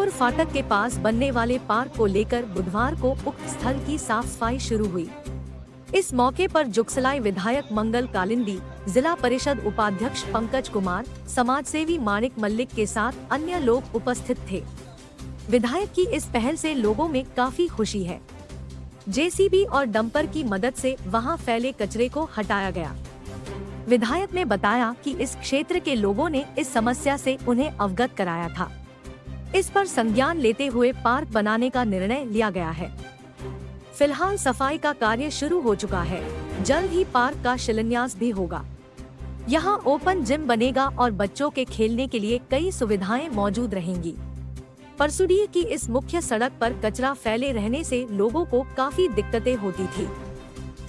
मगदमपुर फाटक के पास बनने वाले पार्क को लेकर बुधवार को उक्त स्थल की साफ सफाई शुरू हुई। इस मौके पर जुगसलाई विधायक मंगल कालिंदी, जिला परिषद उपाध्यक्ष पंकज कुमार, समाजसेवी माणिक मल्लिक के साथ अन्य लोग उपस्थित थे। विधायक की इस पहल से लोगों में काफी खुशी है। जेसीबी और डंपर की मदद से वहां फैले कचरे को हटाया गया। विधायक ने बताया कि इस क्षेत्र के लोगों ने इस समस्या से उन्हें अवगत कराया था। इस पर संज्ञान लेते हुए पार्क बनाने का निर्णय लिया गया है। फिलहाल सफाई का कार्य शुरू हो चुका है। जल्द ही पार्क का शिलान्यास भी होगा। यहाँ ओपन जिम बनेगा और बच्चों के खेलने के लिए कई सुविधाएं मौजूद रहेंगी। परसुडीह की इस मुख्य सड़क पर कचरा फैले रहने से लोगों को काफी दिक्कतें होती थी।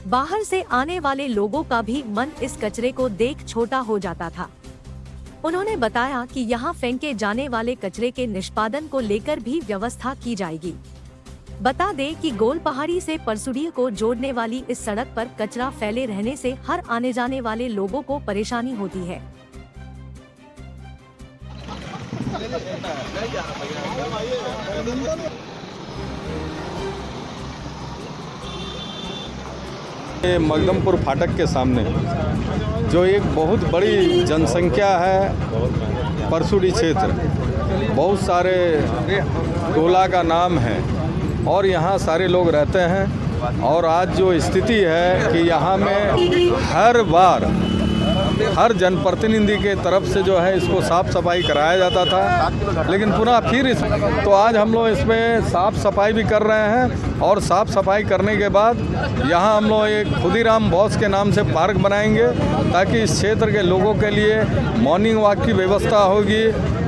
बाहर से आने वाले लोगों का भी मन इस कचरे को देख छोटा हो जाता था। उन्होंने बताया कि यहाँ फेंके जाने वाले कचरे के निष्पादन को लेकर भी व्यवस्था की जाएगी। बता दें कि गोल पहाड़ी से परसुडीह को जोड़ने वाली इस सड़क पर कचरा फैले रहने से हर आने जाने वाले लोगों को परेशानी होती है। मगदमपुर फाटक के सामने जो एक बहुत बड़ी जनसंख्या है, परसुडीह क्षेत्र बहुत सारे टोला का नाम है और यहाँ सारे लोग रहते हैं। और आज जो स्थिति है कि यहाँ में हर बार हर जनप्रतिनिधि के तरफ से जो है इसको साफ सफाई कराया जाता था, लेकिन पुनः फिर तो आज हम लोग इसमें साफ सफाई भी कर रहे हैं। और साफ सफाई करने के बाद यहाँ हम लोग एक खुदीराम बोस के नाम से पार्क बनाएंगे ताकि इस क्षेत्र के लोगों के लिए मॉर्निंग वॉक की व्यवस्था होगी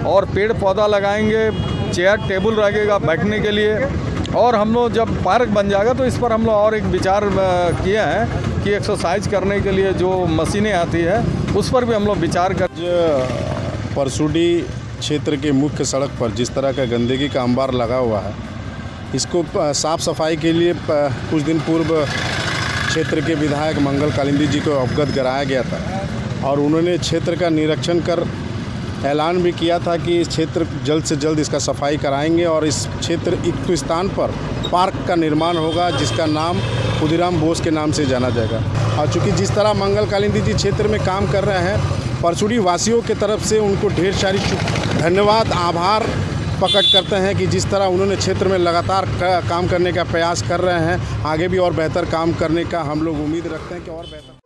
और पेड़ पौधा लगाएंगे, चेयर टेबल लगेगा बैठने के लिए। और हम लोग जब पार्क बन जाएगा तो इस पर हम लोग और एक विचार किए हैं कि एक्सरसाइज करने के लिए जो मशीनें आती है उस पर भी हम लोग विचार कर। परसुडीह क्षेत्र के मुख्य सड़क पर जिस तरह का गंदगी का अंबार लगा हुआ है, इसको साफ सफाई के लिए कुछ दिन पूर्व क्षेत्र के विधायक मंगल कालिंदी जी को अवगत कराया गया था और उन्होंने क्षेत्र का निरीक्षण कर ऐलान भी किया था कि इस क्षेत्र जल्द से जल्द इसका सफाई कराएंगे और इस क्षेत्र इस स्थान पर पार्क का निर्माण होगा जिसका नाम खुदीराम बोस के नाम से जाना जाएगा। और चूँकि जिस तरह मंगल कालिंदी जी क्षेत्र में काम कर रहे हैं, परसुडीह वासियों के तरफ से उनको ढेर सारी धन्यवाद आभार प्रकट करते हैं कि जिस तरह उन्होंने क्षेत्र में लगातार काम करने का प्रयास कर रहे हैं। आगे भी और बेहतर काम करने का हम लोग उम्मीद रखते हैं कि और बेहतर